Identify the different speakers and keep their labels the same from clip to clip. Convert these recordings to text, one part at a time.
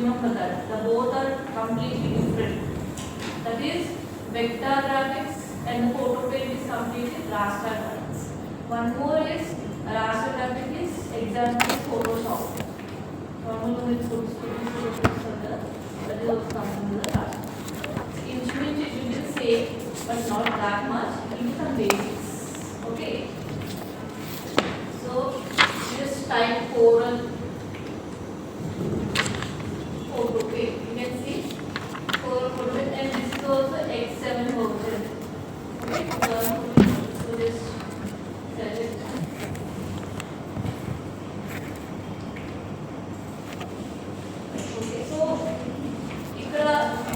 Speaker 1: remember that the both are completely different. That is vector graphics and the photo paint is completely raster graphics. One more is raster graphic is example is Photoshop. Normally we put that is also something to the raster. Instrument it will be same but not that much. It is some basics. Okay. So just type Corel photo paint. You can see Corel photo paint, and this is also X7 version. Okay. So just select. Okay. So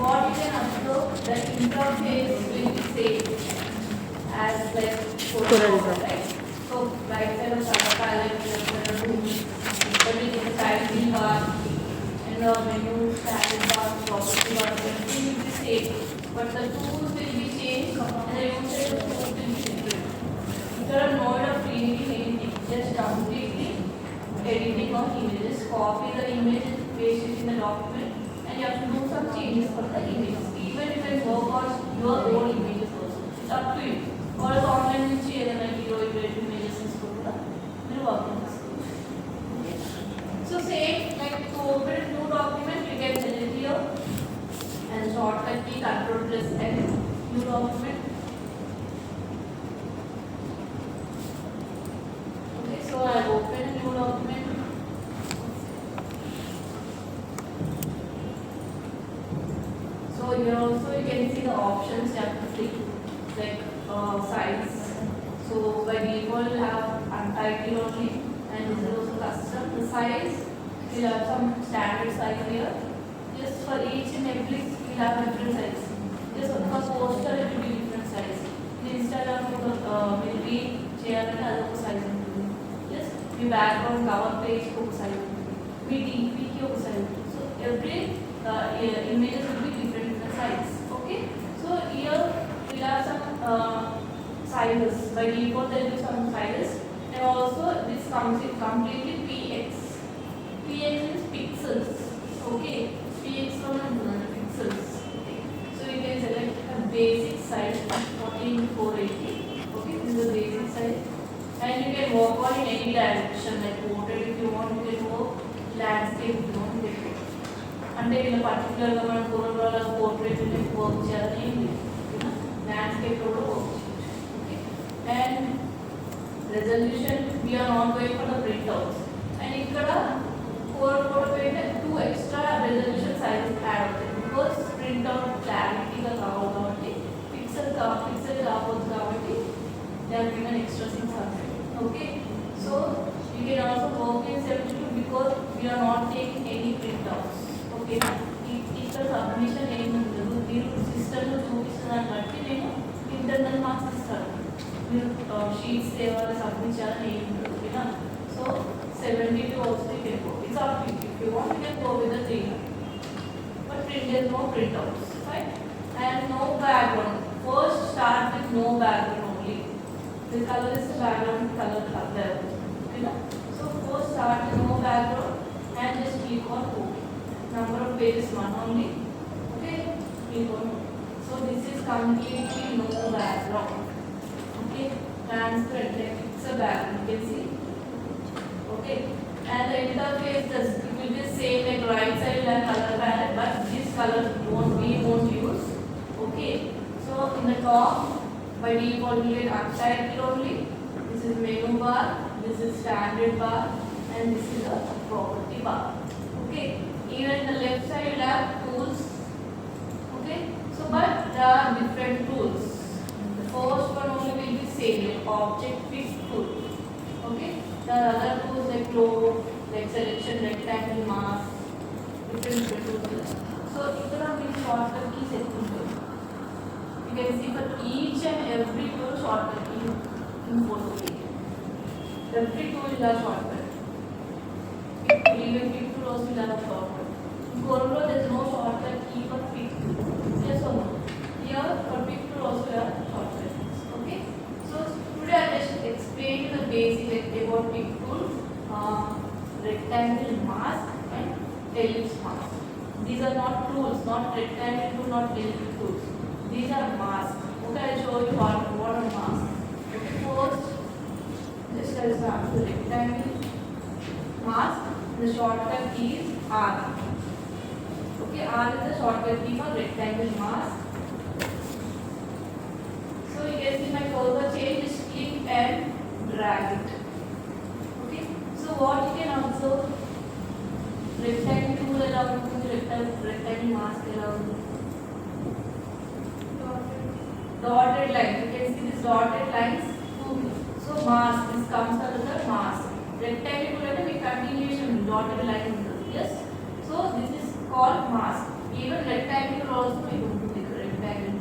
Speaker 1: what you can observe, the interface will be same as like Corel, right? So right side of color palette, left side of tools, everything the title bar and the menu, status bar, property bar, everything will be same. But the tools will be changed and the usage of tools will be different. There are no way of creating anything, just completely editing of images, copy the image, paste it in the document, and you have to do some changes for the images. Even if you work on your own images also, it's up to you. Or else online will share the hero images and stuff. Will work on this. Okay. So same like to open a new document, you can select here and shortcut key Ctrl+N, new document. Okay, so I open a new document. So here also you can see the options you have to click, like size. So by default you have untitled only, and this is also custom. The size, you have some standard size here. Just for each and every you have different size. Just for poster it will be different size. Instagram will be another size. Just the background cover page size. DP size. So every images will be different size. Okay. So here we have some sizes. By default there will be some sizes, and also this comes in completely px. Px is pixels. Okay. Px from pixels. Okay. So you can select a basic size 14:480. Okay. This is the basic size, and you can work on in any direction, like portrait if you want, you can work, landscape if you want, you can work. అంటే ఇలా పర్టికులర్గా మనం పూర్వకాల portrait work చేయాలని ఏం లేదు, landscape కూడా work చేయొచ్చు. Okay. And resolution we're not going for the printouts. And ఇక్కడ photo paint 2 extra resolution sizes add అవుతాయి, బికాస్ ప్రింట్ అవుట్ క్లారిటీగా కావాలి కాబట్టి, పిక్సెల్ కాకపోతే కాబట్టి they are given extra 600. Okay. So you can also work in 72 because we're not taking any printouts. Okay. ఇక్కడ submission ఏమి ఉండదు, మీరు సిస్టంలో చూపిస్తున్న దాన్ని బట్టి నేను ఇంటర్నల్ మార్క్స్ ఇస్తాను. మీరు షీట్స్ తేవాలి సబ్మిట్ చేయాలని ఏమి ఉండదు. ఓకేనా. So 72 also you can go. It's up to you. If you want, you can go with the 300. But there's no printouts, right? And no background. First start with no background only. The color is the background color there. Okay. So first start with no background and just click on OK. Number of pages 1 only. Okay. Click on OK. So this is completely no background. Okay. Transparent. Like it's a background. You can see. Okay. And the interface it will be same, like right side will have color palette, but this color we won't use. Okay. So in the top by default we get untitled only. This is menu bar, this is standard bar, and this is a property bar. Okay. Even in the left side you have tools. Okay. So but there are different tools. The first one only will be same, like object pick tool. Okay. There are other tools like logo, like selection, rectangle, mask, different tools. So here we shortcut keys setting. You can see for each and every tool shortcut key in Photoshop. Every tool will have shortcut. Even pick tool also will have a shortcut. In Corel there is no shortcut key for pick tool. Yes or no? Here for pick tool also we have shortcut. Okay. So today I just explained the basic about pick tool, rectangle mask and ellipse mask. These are not tools, not rectangle tool, not elliptic tools. These are masks. Okay, I'll show you what are masks. Okay, first, just I'll start with rectangle mask. The shortcut key is R. Okay, R is the shortcut key for rectangle mask. So you can see my cursor change is click and drag it. Okay, so what you can observe, rectangle tool allow rectangle mask allow dotted line. You can see this dotted lines. So mask, this comes under the mask. Rectangle tool and a continuation dotted line. Yes. So this is called mask. Even rectangle also we do rectangle.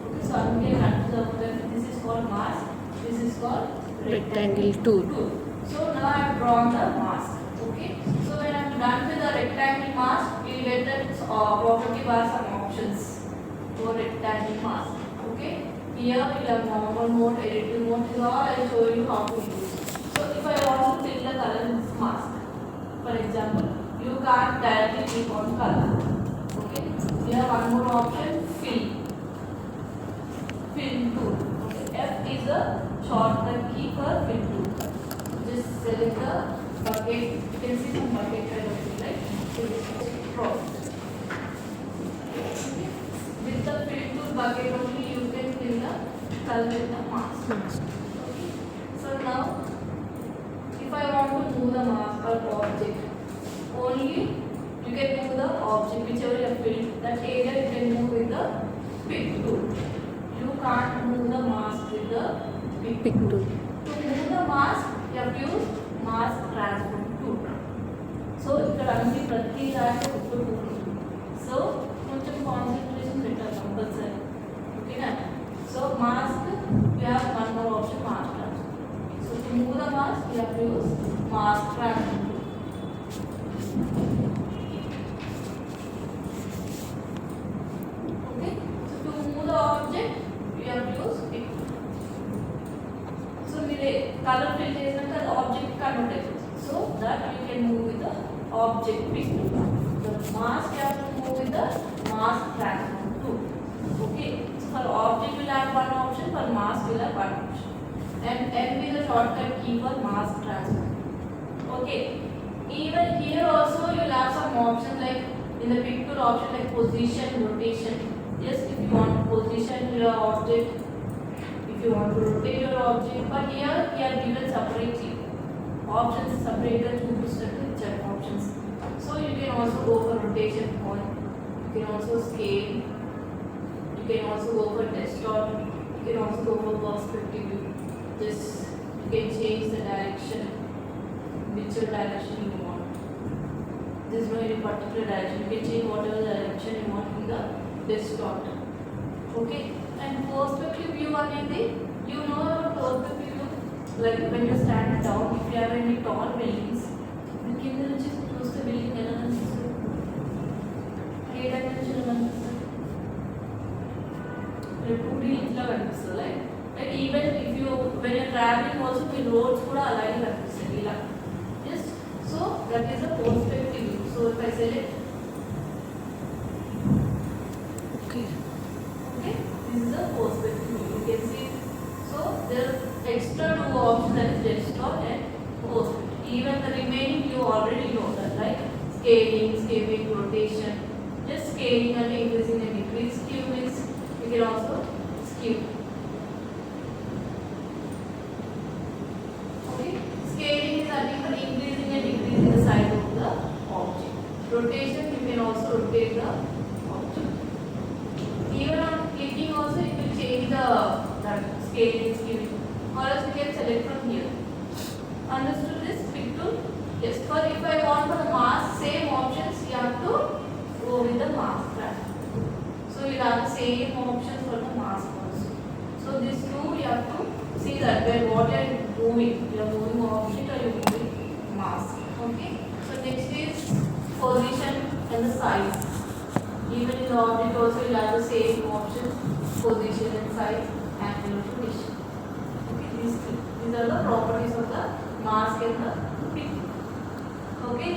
Speaker 1: Okay, so again observe that this is called mask. This is called
Speaker 2: rectangle tool.
Speaker 1: So now I have drawn the mask. Okay. So when I am done with the rectangle mask, you will get that property bar some options for rectangle mask. Okay. Here we have normal mode, editing mode. This all I will show you how to use. So if I want to fill the color in this mask, for example, you can't directly click on color. Okay. We have one more option, fill. Fill tool. Okay. F is the shortcut key for fill tool. Just select the bucket. You can see some bucket kind of thing, right? Drop. Okay. With the fill tool bucket only you can fill the color with the mask. Okay. So now, if I want to move the mask or object, only you can move the object whichever you have filled. That area you can move with the pick tool. You can't move the mask with the pick tool. To move the mask, you have to use mask transform tool. So ఇక్కడ అన్ని ప్రతి దాంట్లో ఒక tool. So కొంచెం concentration పెట్టాలి compulsory. ఓకేనా? So mask you have one more option, mask transform. So to move the mask, you have to use mask transform tool. Okay? So to move the object, you have to use pick tool. So we color fill చేసినాక the object convert అయిపోతుంది. So that you can move with the object pick tool. The mask you have to move with the mask transform tool. Okay. So for object will have one option, for mask will have one option. And M is the shortcut key for mask transform. Okay. Even here also you will have some options like in the pick tool option like position, rotation. Yes, if you want to position your object, if you want to rotate your object, but here we are given separately options separated to certain options. So you can also go for rotation point, you can also scale, you can also go for desktop, you can also go for perspective view. Just you can change the direction, whichever direction you want. There is no any particular direction, you can change whatever direction you want in the desktop. Okay. And perspective view అనేది, you know about perspective view, like when you stand down, if you have any tall buildings, కింద నుంచి చూస్తే building ఎలా కనిపిస్తుంది, ఏ dimension కనిపిస్తుంది, 2D ఇట్లా కనిపిస్తుంది. Like even if you when you travelling also me roads కూడా అలాగే కనిపిస్తుంది ఇలా. Just so that is the perspective view. So if I select,
Speaker 2: Okay.
Speaker 1: this is the perspective view. You can see. So there are extra two options, that is desktop and perspective. Even the remaining you already know that, like scaling, rotation. Just scaling and increasing and decrease. Skew means you can also skew. Okay. Scaling is nothing but increasing and decreasing the size of the object. Rotation, you can also rotate the object. Even on clicking also it will change the scaling, skewing, or else you can select from here. Understood this pick tool? Yes. For if I want for the mask, same options you have to go with the mask transform. So you have the same options for the mask also. So this two you have to see that where what you are moving. You are moving object or you are moving mask. Okay. So next is position and the size. Even in the object also you have the same options, position and size, angle of rotation. Okay, these are the properties of the mask and the pick. Okay,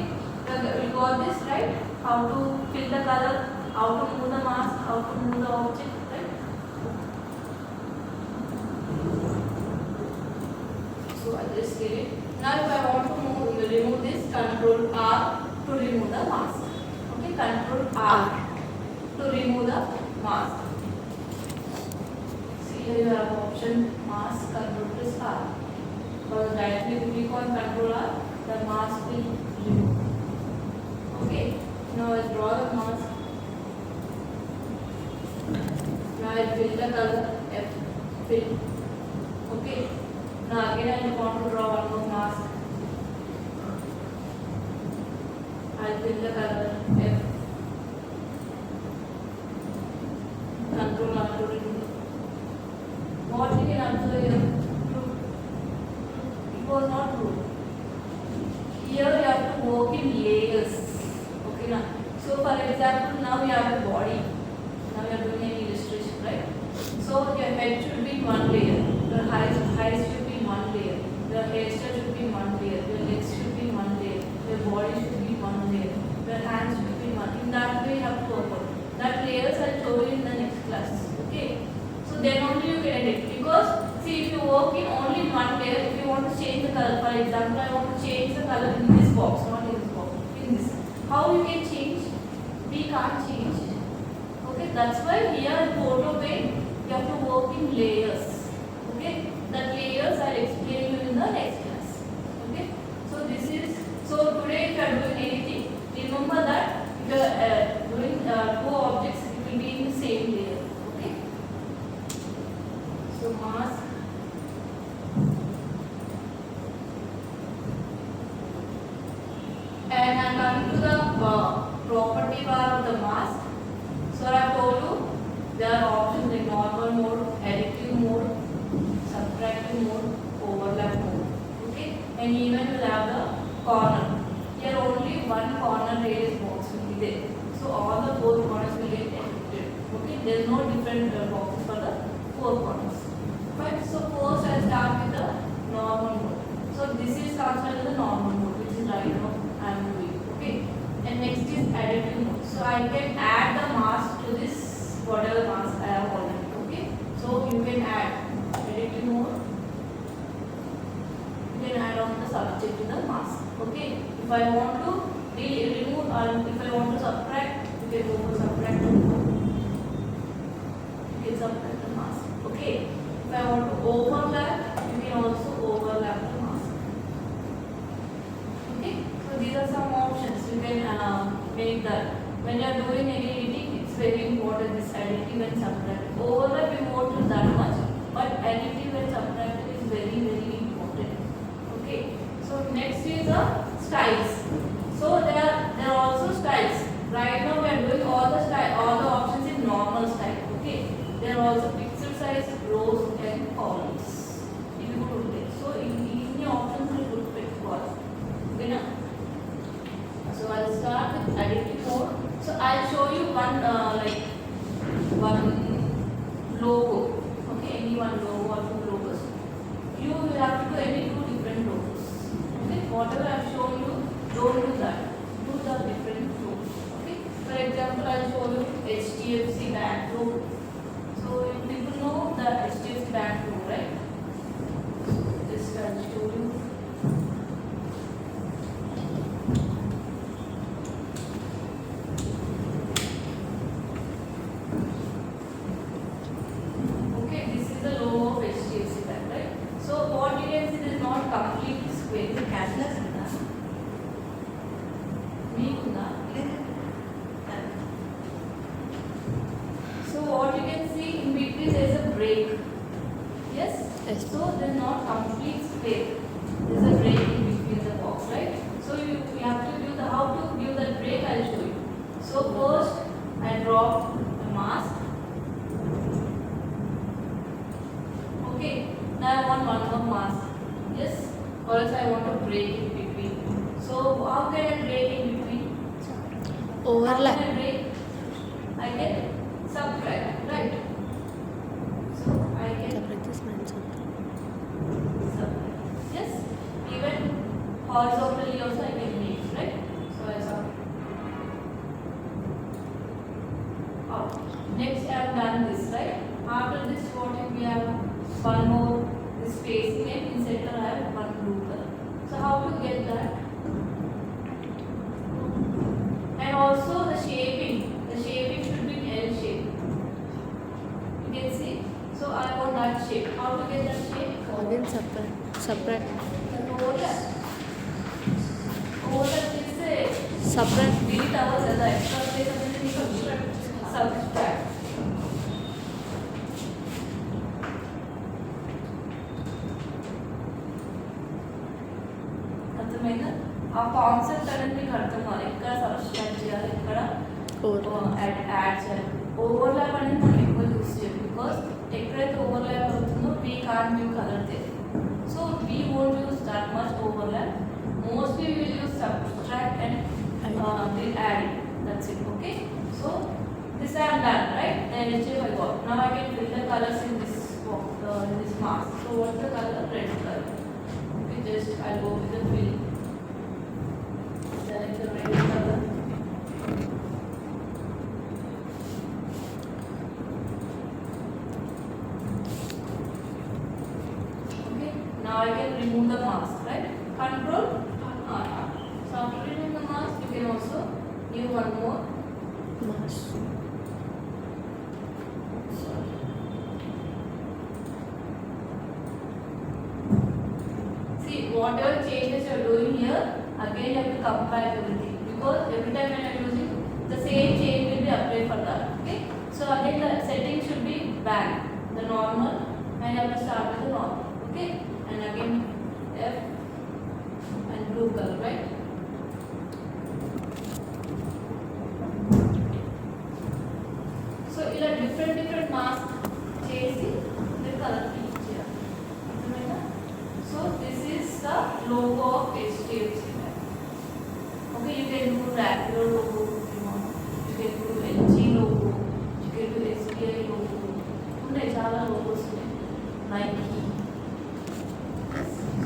Speaker 1: We got this, right? How to fill the color, how to move the mask, how to move the object, right? So I just did it. Now if I want to remove this, Control R to remove the mask. Okay, Control R to remove the mask. See here you have option mask, Control plus R. Because directly click on Control R, the mask will remove. Okay, now I draw the mask. Now I fill the color F, fill. Okay, now again I want to draw one more mask. I fill the color F. Control R to remove. What we can observe here? True. It was not true. Here you have to work in layers. Okay, now. So for example, now we have a body. Now we are doing an illustration, right? So your head should be in one layer. Your eyes should be in one layer. Your hairstyle should be in one layer. Your legs should be in one layer. Your body should be in one layer. Your hands should be in one. In that way you have to work out. That layers I'll show you in the next class. Okay. So then only you get it. Because see, if you work in only one layer, if you want to change the color, for example, I want to change the color in this box, not in this box, in this. How you can change? We can't change. Okay, that's why here in photo paint you have to work in layers. Okay, that layers I'll explain you in the next class. Okay, so this is so today if you are doing anything, remember that if you are doing two objects, it will be in the same layer. Okay, so mask. And I am coming to the property bar of the mask. So I have told you there are options like normal mode, additive mode, subtractive mode, overlap mode. Okay, and even will have the corner. Here only one corner radius box will be there. So all the four corners will get affected. Okay, there is no different boxes for the four corners. Right. So first I start with the normal mode. So this is considered the normal mode, which is right now I am doing. Okay. And next is additive mode. So I can add the mask to this whatever mask I have already. Okay. So you can add additive mode. You can add on the subject to the mask. Okay. If I want to remove or if I want to subtract, you can go for subtract mode. You can subtract the mask. Okay. If I want to overlap, you can also overlap the mask. Okay. So these are some options you can make that. When you are doing any editing, it's very important this additive and subtractive. Overlap you won't do that much, but additive and subtractive is very important. Okay. So next is the styles. So there are also styles. Right now we are doing all the options in normal style. Okay. There are also pixel size, rows and columns. If you go to this. So in the options you look at column. Okay now. So I'll start with additive mode. So I'll show you one logo. Okay, any one logo or two logos. You will have to do any two different logos. Okay, whatever I've shown you, don't do that. Do the different logos. Okay. For example, I'll show you HDFC Bank logo. So people know the HDFC Bank logo, right? So just I'll show you. Okay, this is the logo of HDFC Bank, right? So what you can see, this is not completely square. It's a canvas. So what you can see in between there is a break. Yes? So there is not complete square. There is a break in between the box, right? So you have to give the how to give that break. I will show you. So first I draw a mask. Okay. Now I want one more mask. Yes? Or else I want to break in between. So how can I break in between?
Speaker 2: Overlap.
Speaker 1: How can I break? I can subtract, right? So I can
Speaker 2: Subtract this man
Speaker 1: subtract. Yes? Even horizontally also I can make, right? So I one more this spacing, and in center I have one blue color. So how to get that? And also the shaping should be in L shape. You can see. So I want that shape. How to get that shape?
Speaker 2: Again separate.
Speaker 1: Overlap is
Speaker 2: Separate.
Speaker 1: delete our the extra space and then subtract. అర్థమైందా? ఆ concept అనేది మీకు అర్థం కావాలి. ఎక్కడ subtract చేయాలి, ఎక్కడ add చేయాలి. ఓవర్లాప్ అనేది మనం ఎక్కువ యూస్ చేయాలి. బికాస్ ఎక్కడైతే ఓవర్లాప్ అవుతుందో we can't give colour there. So we won't use that much overlap. Mostly we will use subtract and the adding. That's it. Okay. So this I am done, right? Then HF I got. Now I can fill the colors in this box, in this mask. So what's the color? Red color. Okay. Just I'll go with the fill. Select the red color. Okay. Now I can remove the mask, right? Control. So after removing the mask, you can also give one more
Speaker 2: Mask.
Speaker 1: See, whatever changes you are doing here, again you have to compare everything, because every time when I am using the same change will be applied for that. Okay. So again the setting should be back, the normal, and I have to start with the normal. Okay. And again F and blue color, right? So ఇలా different mask చేసి the color change చేయాలి. అర్థమైందా? So this is the logo of HDFC Bank. Okay, you can do Rapido logo if you want. You can do LG logo. You can do SBI logo. ఉన్నాయి చాలా logos ఉన్నాయి. Nike.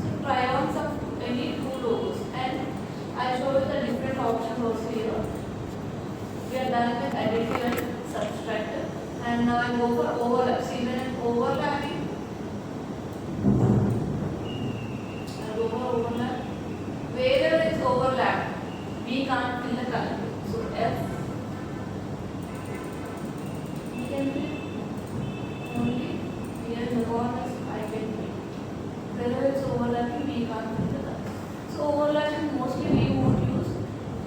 Speaker 1: So try on some any two logos, and I'll show you the different options also here. We are done with additive and subtractive, and now I go for overlap. See, when I'm overlapping, I go for overlap. Wherever it's overlap, we can't fill the color. So F, we can fill only here in the corners. I can fill. Wherever it's overlapping, we can't fill the color. So overlapping mostly we won't use.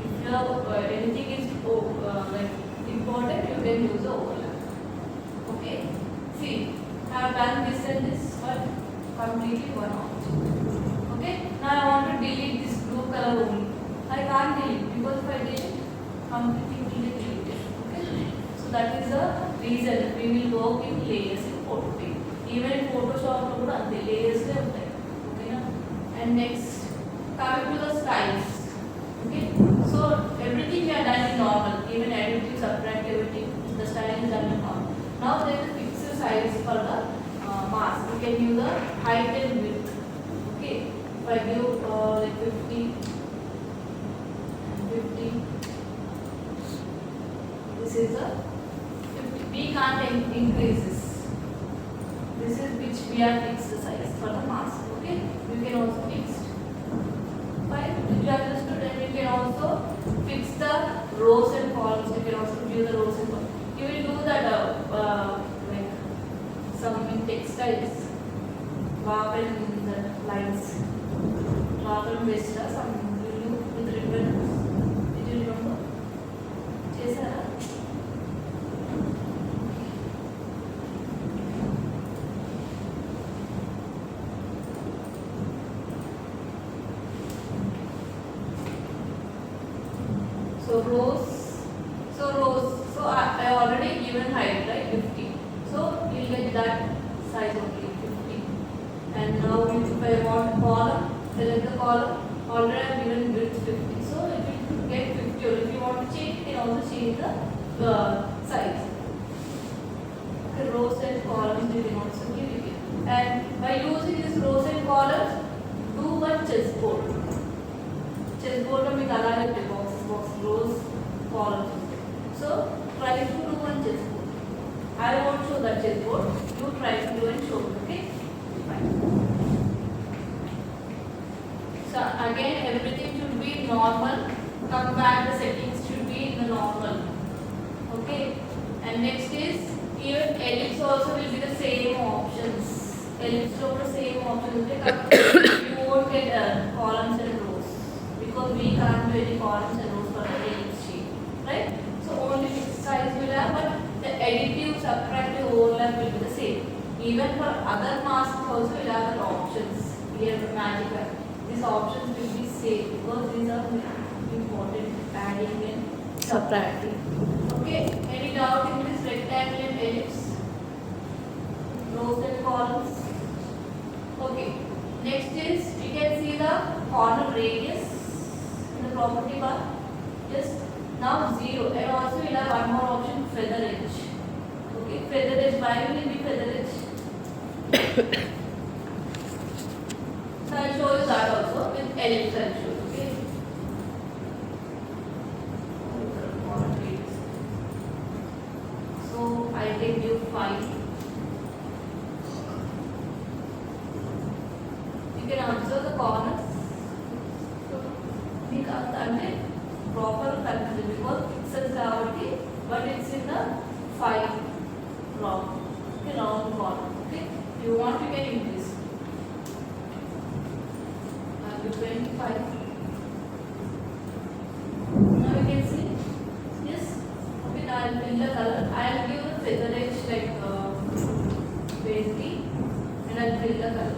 Speaker 1: If you have anything is like important, you can use the overlap. Okay. See, I have done this and this, but completely one object. Okay. Now I want to delete this blue color only. I can't delete, because if I delete, completely will be deleted. Okay. So that is the reason we will work in layers in Photoshop. Even in Photoshop, the layers are there. Okay. And next, coming to the styles. Okay. So everything we are done in normal, even additive, subtract, everything, the style is done in normal. Now there is a fixed size for the mask. We can use the height and width. Okay. If I give like 50 and 50, this is the 50. We can't increase this. This is which we are fixed size for the mask. Okay. You can also fix. Fine. If you understood, and you can also fix the rows and columns. You can also view the rows and columns. You will do that like some in textiles, warp and the lines, warp and vesta. Some will do with ribbons. Did you remember? Chesara. So rows. So I already given height, right? 50. So you'll get that size only, 50. And now if I want column, select the column. Already I have given width 50. So it will get 50. Or if you want to change, you can also change the size. Okay, rows and columns you can also give it. And by using these rows and columns, do one chessboard. Chessboard में डाला है box rows columns. So try to do one chessboard. I won't show that chessboard. You try to do and show. Okay. again everything should be normal. Come back, the settings should be in the normal. Okay. And next is even ellipse also will be the same options. Ellipse also same options. You won't get columns and rows because we can't do any columns and rows for the ellipse sheet, right? So only fixed size will have, but the additive, subtractive, overlap will be the same. Even for other masks also will have the options. Here the magic eye. These options will be same because these are important, adding and subtracting. Okay, any doubt in this rectangle and ellipse? Rows and columns. Okay, next is you can see the corner radius in the property bar. Yes, now 0, and also you have one more option, feather edge. Okay, feather edge. Why will it be feather edge? So I'll show you that also with ellipse. I'll show you. Okay. So I take you 5. You can observe the corners. Like proper consider because pixels gravity, but it's in the 5 long. Okay, long corner. Okay, if you want you can increase. 25. Now you can see. Yes. Okay, now I'll fill the color. I'll give the feather edge like 20, and I'll fill the color.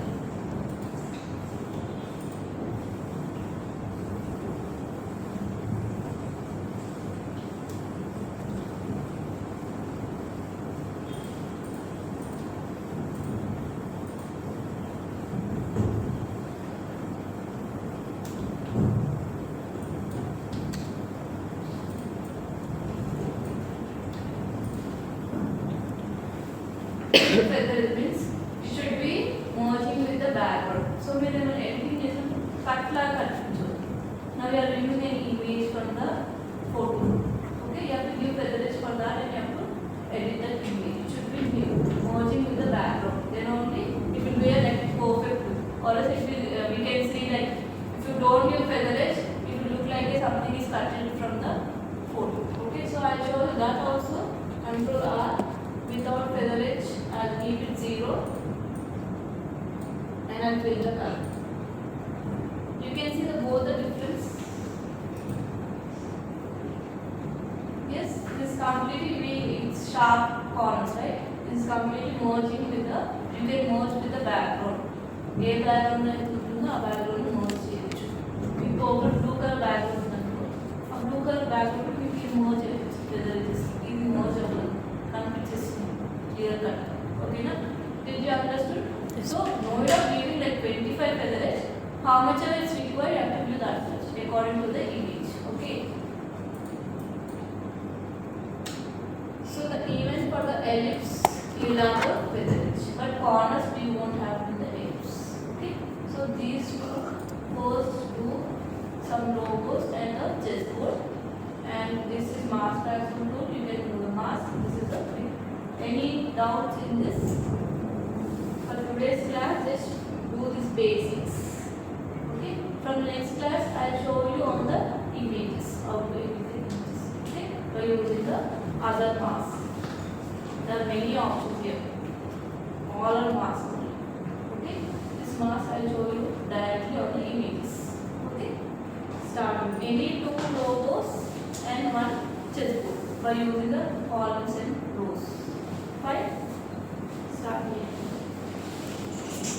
Speaker 1: Feather means it should be merging with the background. So whenever editing is cut. Now we are removing an image from the photo. Okay, you have to give feather edge for that and you have to edit that image. It should be new, merging with the background. Then only it will be a like perfect look. Or else it will, we can see like if you don't give feather edge, it will look like something is cut from the photo. Okay, so I'll show you that also. Control R. Without feather edge, I'll keep it 0 and I'll fill the color. You can see both the difference. Yes, this completely it's sharp corners, right? This is completely merging with the, you can merge with the background. A background background merge cheyచ్చు. మీకు ఒక blue colour background ఉందనుకో, ఆ blue colour background మీకు merge చేయొచ్చు. Feather edges ఇది merge అవ్వదు. Clear cut. Okay, na? Did you understood? Yes. So, now you are giving like 25 feather edge. How much ever is required, you have to do that much according to the image. Okay. So, the even for the ellipse, you will have the feather edge. But corners we won't have in the ellipse. Okay. So, these first do some logos and the chessboard. And this is mask transfer tool. You can do the mask. This is the thing. Any doubts in this? For today's class, just do these basics. Okay. From the next class, I'll show you on the images. How to edit the images. Okay. By using the other masks. There are many options here. All are masks only. Okay. This mask I'll show you directly on the images. Okay. Start with any 2 logos and 1 chessboard by using the columns and rows. Fine. Start here.